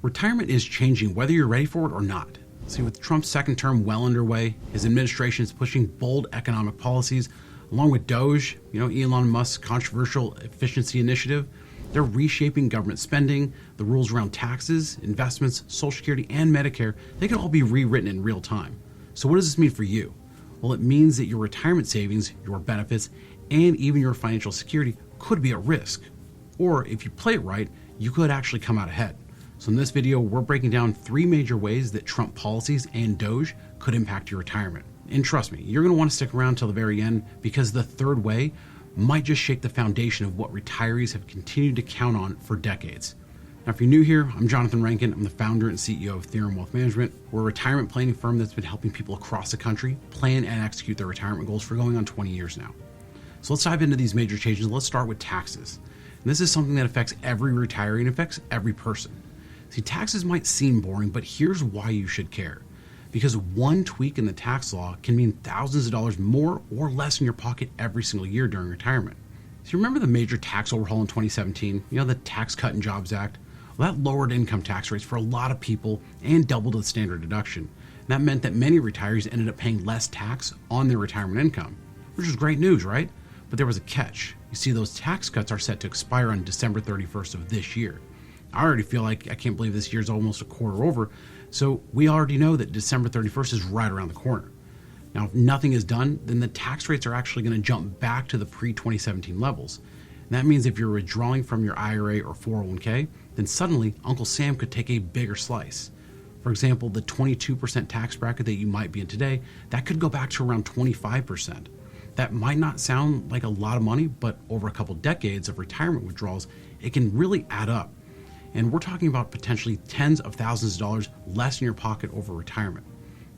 Retirement is changing whether you're ready for it or not. See, with Trump's second term well underway, his administration is pushing bold economic policies, along with DOGE, Elon Musk's controversial efficiency initiative. They're reshaping government spending, the rules around taxes, investments, Social Security, and Medicare. They can all be rewritten in real time. So what does this mean for you? Well, it means that your retirement savings, your benefits, and even your financial security could be at risk. Or if you play it right, you could actually come out ahead. So in this video, we're breaking down 3 major ways that Trump policies and DOGE could impact your retirement. And trust me, you're going to want to stick around till the very end, because the third way might just shake the foundation of what retirees have continued to count on for decades. Now, if you're new here, I'm Johnathan Rankin. I'm the founder and CEO of Theorem Wealth Management. We're a retirement planning firm that's been helping people across the country plan and execute their retirement goals for going on 20 years now. So let's dive into these major changes. Let's start with taxes. And this is something that affects every retiree and affects every person. See, taxes might seem boring, but here's why you should care. Because one tweak in the tax law can mean thousands of dollars more or less in your pocket every single year during retirement. So you remember the major tax overhaul in 2017? The Tax Cut and Jobs Act? Well, that lowered income tax rates for a lot of people and doubled the standard deduction. And that meant that many retirees ended up paying less tax on their retirement income, which was great news, right? But there was a catch. You see, those tax cuts are set to expire on December 31st of this year. I already feel like I can't believe this year's almost a quarter over. So we already know that December 31st is right around the corner. Now, if nothing is done, then the tax rates are actually going to jump back to the pre-2017 levels. And that means if you're withdrawing from your IRA or 401k, then suddenly Uncle Sam could take a bigger slice. For example, the 22% tax bracket that you might be in today, that could go back to around 25%. That might not sound like a lot of money, but over a couple decades of retirement withdrawals, it can really add up. And we're talking about potentially tens of thousands of dollars less in your pocket over retirement.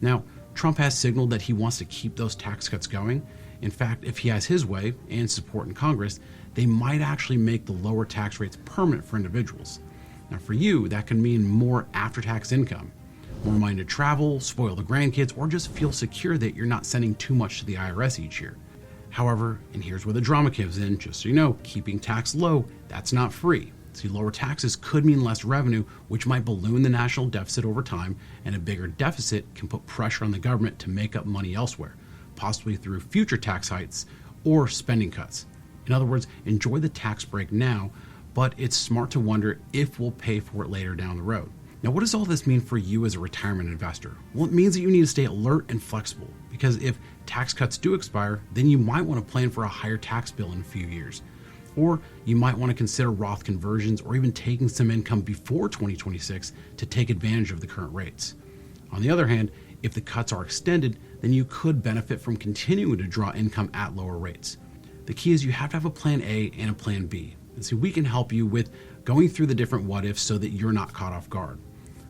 Now, Trump has signaled that he wants to keep those tax cuts going. In fact, if he has his way and support in Congress, they might actually make the lower tax rates permanent for individuals. Now, for you, that can mean more after-tax income, more money to travel, spoil the grandkids, or just feel secure that you're not sending too much to the IRS each year. However, and here's where the drama comes in, just so you know, keeping tax low, that's not free. See, lower taxes could mean less revenue, which might balloon the national deficit over time, and a bigger deficit can put pressure on the government to make up money elsewhere, possibly through future tax hikes or spending cuts. In other words, enjoy the tax break now, but it's smart to wonder if we'll pay for it later down the road. Now, what does all this mean for you as a retirement investor? Well, it means that you need to stay alert and flexible, because if tax cuts do expire, then you might want to plan for a higher tax bill in a few years. Or you might want to consider Roth conversions or even taking some income before 2026 to take advantage of the current rates. On the other hand, if the cuts are extended, then you could benefit from continuing to draw income at lower rates. The key is you have to have a plan A and a plan B. And so we can help you with going through the different what ifs so that you're not caught off guard.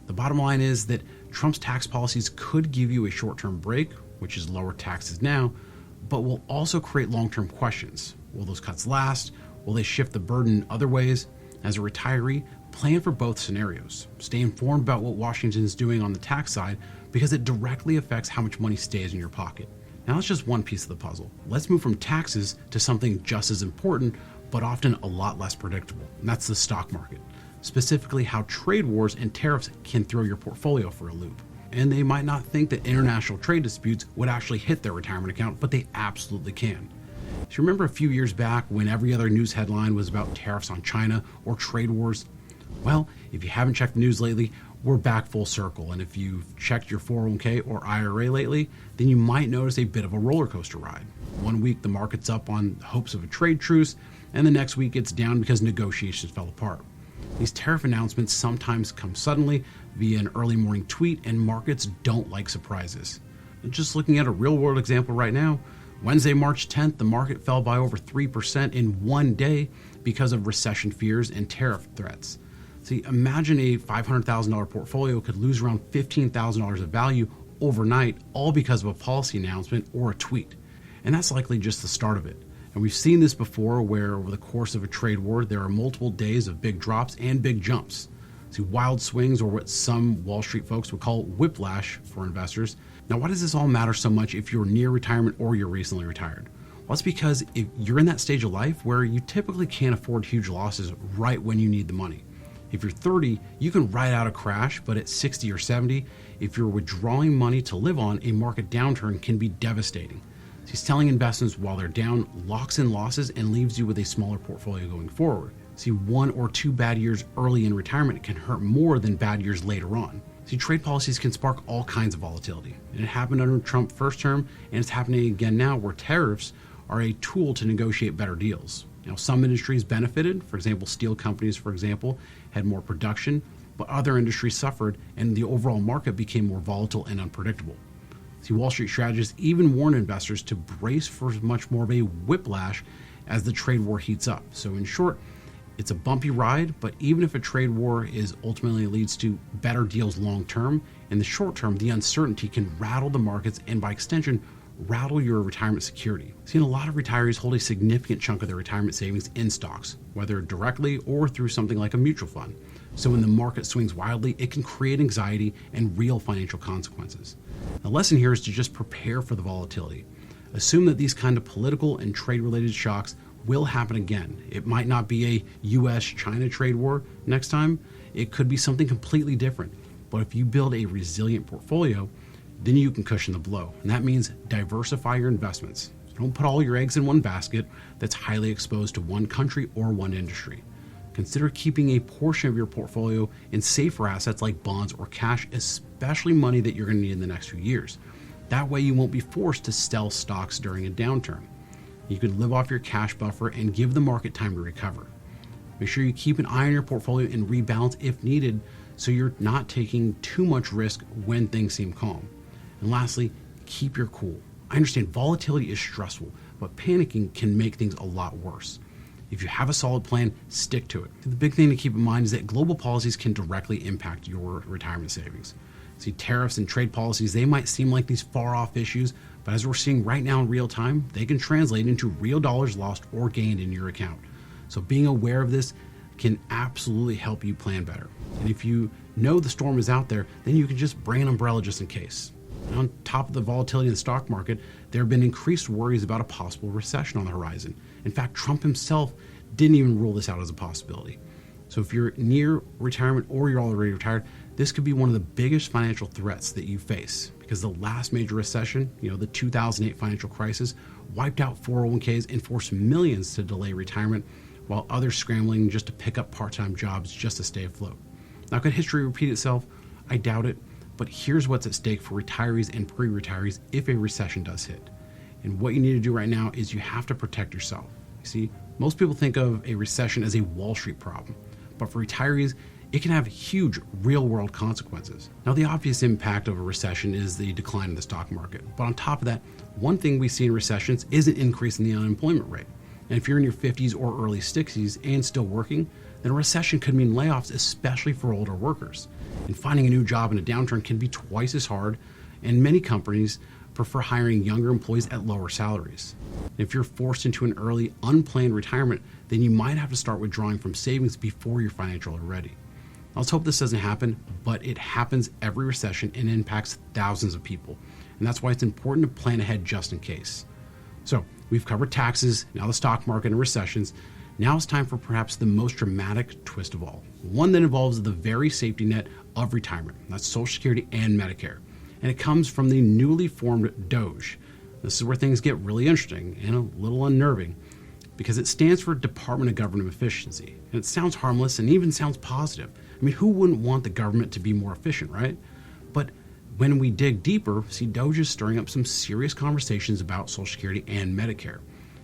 The bottom line is that Trump's tax policies could give you a short-term break, which is lower taxes now, but will also create long-term questions. Will those cuts last? Will they shift the burden in other ways? As a retiree, plan for both scenarios. Stay informed about what Washington is doing on the tax side, because it directly affects how much money stays in your pocket. Now that's just one piece of the puzzle. Let's move from taxes to something just as important, but often a lot less predictable, and that's the stock market. Specifically, how trade wars and tariffs can throw your portfolio for a loop. And they might not think that international trade disputes would actually hit their retirement account, but they absolutely can. So remember a few years back when every other news headline was about tariffs on China or trade wars? Well, if you haven't checked the news lately, we're back full circle. And if you've checked your 401k or IRA lately, then you might notice a bit of a roller coaster ride. One week the market's up on hopes of a trade truce, and the next week it's down because negotiations fell apart. These tariff announcements sometimes come suddenly via an early morning tweet, and markets don't like surprises. And just looking at a real world example right now, Wednesday, March 10th, the market fell by over 3% in one day because of recession fears and tariff threats. See, imagine a $500,000 portfolio could lose around $15,000 of value overnight, all because of a policy announcement or a tweet. And that's likely just the start of it. And we've seen this before, where over the course of a trade war, there are multiple days of big drops and big jumps. See, wild swings, or what some Wall Street folks would call whiplash for investors. Now, why does this all matter so much if you're near retirement or you're recently retired? Well, it's because if you're in that stage of life where you typically can't afford huge losses right when you need the money. If you're 30, you can ride out a crash, but at 60 or 70, if you're withdrawing money to live on, a market downturn can be devastating. See, selling investments while they're down locks in losses and leaves you with a smaller portfolio going forward. See, 1 or 2 bad years early in retirement can hurt more than bad years later on. See, trade policies can spark all kinds of volatility. And it happened under Trump's first term, and it's happening again now where tariffs are a tool to negotiate better deals. Now, some industries benefited. For example, steel companies, for example, had more production, but other industries suffered, and the overall market became more volatile and unpredictable. See, Wall Street strategists even warn investors to brace for much more of a whiplash as the trade war heats up. So in short, it's a bumpy ride, but even if a trade war ultimately leads to better deals long term, in the short term, the uncertainty can rattle the markets and by extension, rattle your retirement security. See, a lot of retirees hold a significant chunk of their retirement savings in stocks, whether directly or through something like a mutual fund. So when the market swings wildly, it can create anxiety and real financial consequences. The lesson here is to just prepare for the volatility. Assume that these kind of political and trade-related shocks will happen again. It might not be a US-China trade war next time. It could be something completely different. But if you build a resilient portfolio, then you can cushion the blow. And that means diversify your investments. Don't put all your eggs in one basket that's highly exposed to one country or one industry. Consider keeping a portion of your portfolio in safer assets like bonds or cash, especially money that you're going to need in the next few years. That way you won't be forced to sell stocks during a downturn. You could live off your cash buffer and give the market time to recover. Make sure you keep an eye on your portfolio and rebalance if needed so you're not taking too much risk when things seem calm. And lastly, keep your cool. I understand volatility is stressful, but panicking can make things a lot worse. If you have a solid plan, stick to it. The big thing to keep in mind is that global policies can directly impact your retirement savings. See, tariffs and trade policies, they might seem like these far-off issues, but as we're seeing right now in real time, they can translate into real dollars lost or gained in your account. So being aware of this can absolutely help you plan better. And if you know the storm is out there, then you can just bring an umbrella just in case. And on top of the volatility in the stock market, there have been increased worries about a possible recession on the horizon. In fact, Trump himself didn't even rule this out as a possibility. So if you're near retirement or you're already retired, this could be one of the biggest financial threats that you face because the last major recession, the 2008 financial crisis, wiped out 401ks and forced millions to delay retirement while others scrambling just to pick up part-time jobs just to stay afloat. Now, could history repeat itself? I doubt it, but here's what's at stake for retirees and pre-retirees if a recession does hit. And what you need to do right now is you have to protect yourself. You see, most people think of a recession as a Wall Street problem, but for retirees, it can have huge real-world consequences. Now, the obvious impact of a recession is the decline in the stock market. But on top of that, one thing we see in recessions is an increase in the unemployment rate. And if you're in your 50s or early 60s and still working, then a recession could mean layoffs, especially for older workers. And finding a new job in a downturn can be twice as hard, and many companies prefer hiring younger employees at lower salaries. And if you're forced into an early, unplanned retirement, then you might have to start withdrawing from savings before you're financially ready. Let's hope this doesn't happen, but it happens every recession and impacts thousands of people. And that's why it's important to plan ahead just in case. So we've covered taxes, now the stock market and recessions. Now it's time for perhaps the most dramatic twist of all, one that involves the very safety net of retirement. That's Social Security and Medicare. And it comes from the newly formed DOGE. This is where things get really interesting and a little unnerving because it stands for Department of Government Efficiency. And it sounds harmless and even sounds positive. I mean, who wouldn't want the government to be more efficient, right? But when we dig deeper, see, DOGE is stirring up some serious conversations about Social Security and Medicare.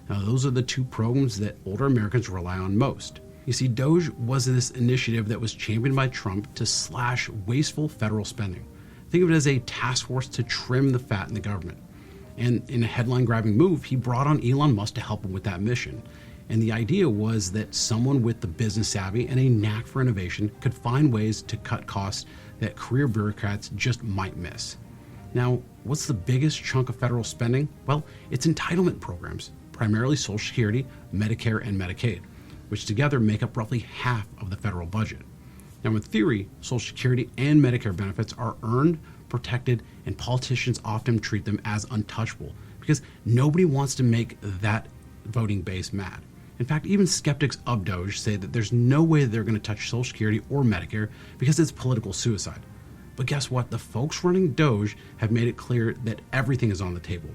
Now, those are the two programs that older Americans rely on most. You see, DOGE was this initiative that was championed by Trump to slash wasteful federal spending. Think of it as a task force to trim the fat in the government. And in a headline-grabbing move, he brought on Elon Musk to help him with that mission. And the idea was that someone with the business savvy and a knack for innovation could find ways to cut costs that career bureaucrats just might miss. Now, what's the biggest chunk of federal spending? Well, it's entitlement programs, primarily Social Security, Medicare, and Medicaid, which together make up roughly half of the federal budget. Now, in theory, Social Security and Medicare benefits are earned, protected, and politicians often treat them as untouchable because nobody wants to make that voting base mad. In fact, even skeptics of DOGE say that there's no way they're going to touch Social Security or Medicare because it's political suicide. But guess what? The folks running DOGE have made it clear that everything is on the table.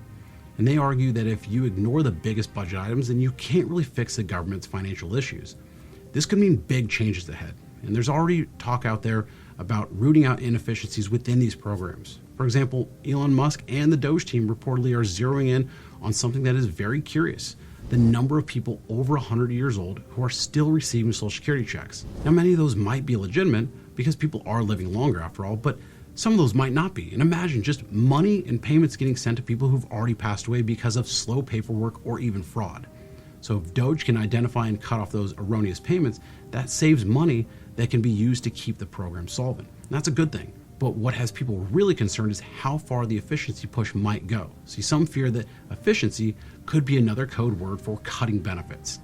And they argue that if you ignore the biggest budget items, then you can't really fix the government's financial issues. This could mean big changes ahead. And there's already talk out there about rooting out inefficiencies within these programs. For example, Elon Musk and the DOGE team reportedly are zeroing in on something that is very curious: the number of people over 100 years old who are still receiving Social Security checks. Now, many of those might be legitimate because people are living longer after all, but some of those might not be. And imagine just money and payments getting sent to people who've already passed away because of slow paperwork or even fraud. So if DOGE can identify and cut off those erroneous payments, that saves money that can be used to keep the program solvent. And that's a good thing. But what has people really concerned is how far the efficiency push might go. See, some fear that efficiency could be another code word for cutting benefits.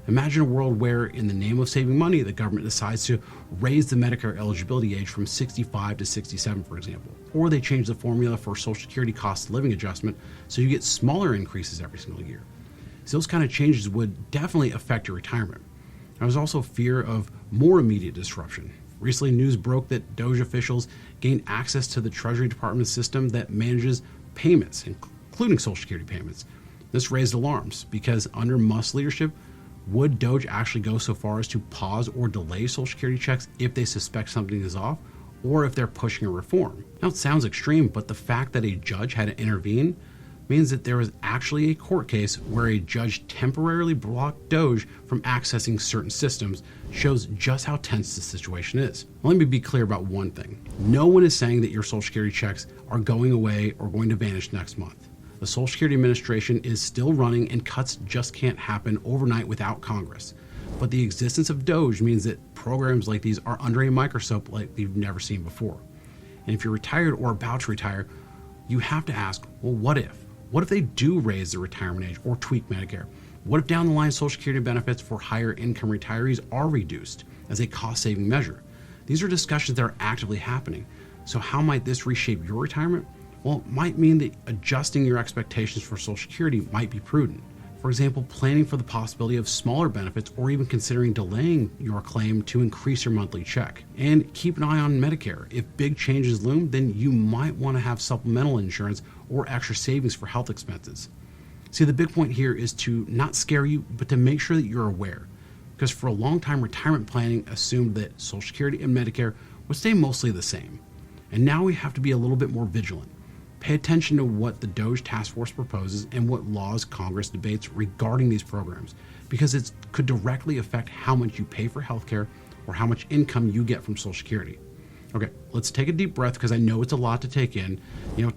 Imagine a world where, in the name of saving money, the government decides to raise the Medicare eligibility age from 65 to 67, for example. Or they change the formula for Social Security cost of living adjustment so you get smaller increases every single year. So those kind of changes would definitely affect your retirement. There's also fear of more immediate disruption. Recently, news broke that DOGE officials gained access to the Treasury Department system that manages payments, including Social Security payments. This raised alarms because under Musk's leadership, would DOGE actually go so far as to pause or delay Social Security checks if they suspect something is off, or if they're pushing a reform? Now, it sounds extreme, but the fact that a judge had to intervene means that there was actually a court case where a judge temporarily blocked DOGE from accessing certain systems shows just how tense the situation is. Let me be clear about one thing. No one is saying that your Social Security checks are going away or going to vanish next month. The Social Security Administration is still running, and cuts just can't happen overnight without Congress. But the existence of DOGE means that programs like these are under a microscope like we've never seen before. And if you're retired or about to retire, you have to ask, well, what if? What if they do raise the retirement age or tweak Medicare? What if down the line Social Security benefits for higher income retirees are reduced as a cost-saving measure? These are discussions that are actively happening. So how might this reshape your retirement? Well, it might mean that adjusting your expectations for Social Security might be prudent. For example, planning for the possibility of smaller benefits or even considering delaying your claim to increase your monthly check. And keep an eye on Medicare. If big changes loom, then you might want to have supplemental insurance or extra savings for health expenses. See, the big point here is to not scare you, but to make sure that you're aware. Because for a long time, retirement planning assumed that Social Security and Medicare would stay mostly the same. And now we have to be a little bit more vigilant. Pay attention to what the DOGE task force proposes and what laws Congress debates regarding these programs, because it could directly affect how much you pay for healthcare or how much income you get from Social Security. Okay, let's take a deep breath because I know it's a lot to take in.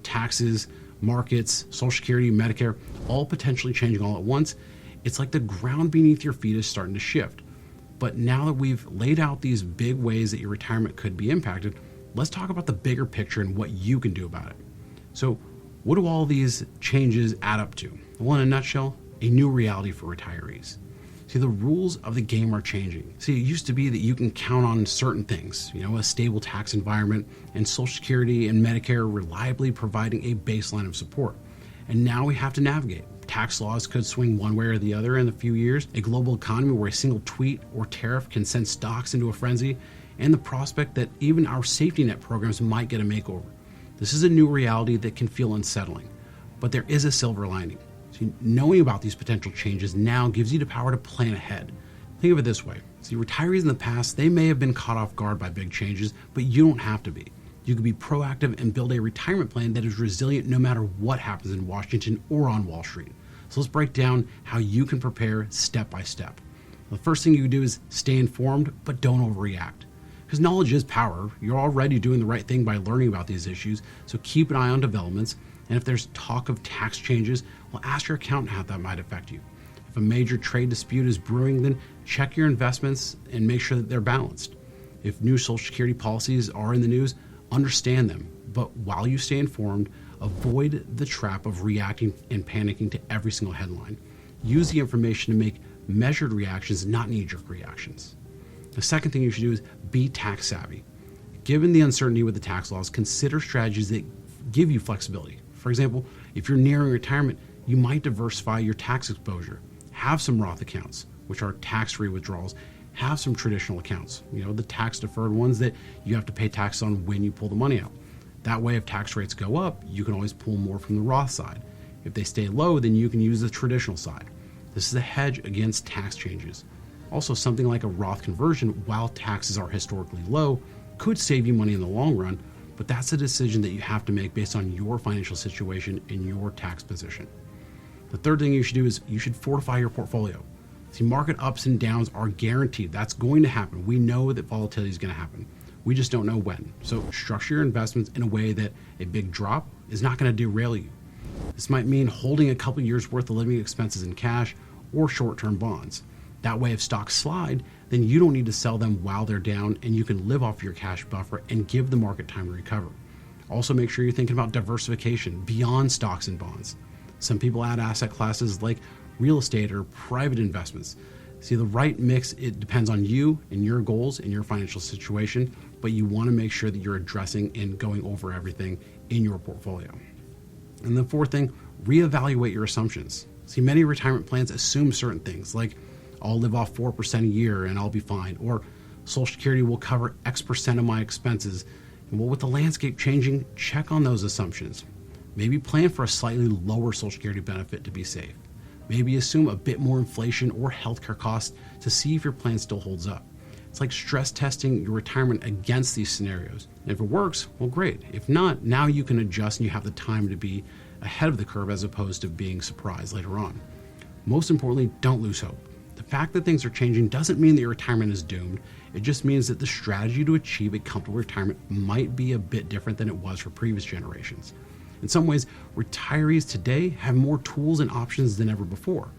Taxes, markets, Social Security, Medicare, all potentially changing all at once. It's like the ground beneath your feet is starting to shift. But now that we've laid out these big ways that your retirement could be impacted, let's talk about the bigger picture and what you can do about it. So what do all these changes add up to? Well, in a nutshell, a new reality for retirees. See, the rules of the game are changing. See, it used to be that you can count on certain things, a stable tax environment and Social Security and Medicare reliably providing a baseline of support. And now we have to navigate. Tax laws could swing one way or the other in a few years, a global economy where a single tweet or tariff can send stocks into a frenzy, and the prospect that even our safety net programs might get a makeover. This is a new reality that can feel unsettling, but there is a silver lining. See, knowing about these potential changes now gives you the power to plan ahead. Think of it this way. See, retirees in the past, they may have been caught off guard by big changes, but you don't have to be. You can be proactive and build a retirement plan that is resilient no matter what happens in Washington or on Wall Street. So let's break down how you can prepare step by step. The first thing you can do is stay informed, but don't overreact. Because knowledge is power. You're already doing the right thing by learning about these issues, so keep an eye on developments. And if there's talk of tax changes, well, ask your accountant how that might affect you. If a major trade dispute is brewing, then check your investments and make sure that they're balanced. If new Social Security policies are in the news, understand them. But while you stay informed, avoid the trap of reacting and panicking to every single headline. Use the information to make measured reactions, not knee-jerk reactions. The second thing you should do is be tax savvy. Given the uncertainty with the tax laws, consider strategies that give you flexibility. For example, if you're nearing retirement, you might diversify your tax exposure. Have some Roth accounts. which are tax-free withdrawals, have some traditional accounts. The tax-deferred ones that you have to pay tax on when you pull the money out. That way, if tax rates go up, you can always pull more from the Roth side. If they stay low, then you can use the traditional side. This is a hedge against tax changes. Also, something like a Roth conversion, while taxes are historically low, could save you money in the long run, but that's a decision that you have to make based on your financial situation and your tax position. The third thing you should do is you should fortify your portfolio. See, market ups and downs are guaranteed. That's going to happen. We know that volatility is going to happen. We just don't know when. So structure your investments in a way that a big drop is not going to derail you. This might mean holding a couple years worth of living expenses in cash or short-term bonds. That way, if stocks slide, then you don't need to sell them while they're down, and you can live off your cash buffer and give the market time to recover. Also, make sure you're thinking about diversification beyond stocks and bonds. Some people add asset classes like real estate or private investments. See, the right mix, it depends on you and your goals and your financial situation, but you want to make sure that you're addressing and going over everything in your portfolio. And the fourth thing, reevaluate your assumptions. See, many retirement plans assume certain things like I'll live off 4% a year and I'll be fine, or Social Security will cover X% of my expenses. And well, with the landscape changing, check on those assumptions. Maybe plan for a slightly lower Social Security benefit to be safe. Maybe assume a bit more inflation or healthcare costs to see if your plan still holds up. It's like stress testing your retirement against these scenarios. And if it works, well, great. If not, now you can adjust and you have the time to be ahead of the curve as opposed to being surprised later on. Most importantly, don't lose hope. The fact that things are changing doesn't mean that your retirement is doomed. It just means that the strategy to achieve a comfortable retirement might be a bit different than it was for previous generations. In some ways, retirees today have more tools and options than ever before,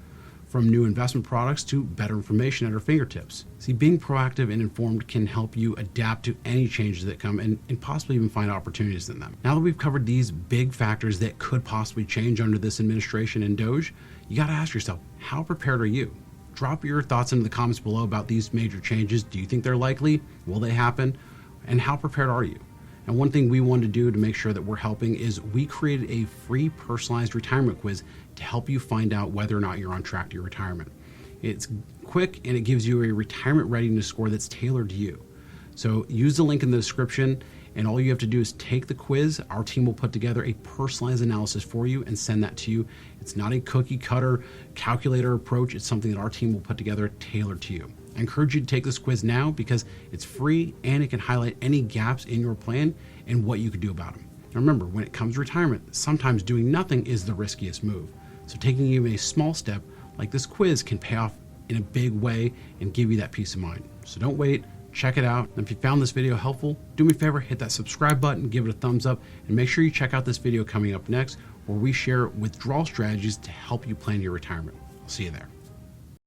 from new investment products to better information at our fingertips. See, being proactive and informed can help you adapt to any changes that come and possibly even find opportunities in them. Now that we've covered these big factors that could possibly change under this administration and DOGE, you got to ask yourself, how prepared are you? Drop your thoughts into the comments below about these major changes. Do you think they're likely? Will they happen? And how prepared are you? And one thing we wanted to do to make sure that we're helping is we created a free personalized retirement quiz to help you find out whether or not you're on track to your retirement. It's quick and it gives you a retirement readiness score that's tailored to you. So use the link in the description, and all you have to do is take the quiz. Our team will put together a personalized analysis for you and send that to you. It's not a cookie cutter calculator approach. It's something that our team will put together tailored to you. I encourage you to take this quiz now because it's free and it can highlight any gaps in your plan and what you could do about them. Now remember, when it comes to retirement, sometimes doing nothing is the riskiest move. So taking even a small step like this quiz can pay off in a big way and give you that peace of mind. So don't wait, check it out. And if you found this video helpful, do me a favor, hit that subscribe button, give it a thumbs up, and make sure you check out this video coming up next where we share withdrawal strategies to help you plan your retirement. I'll see you there.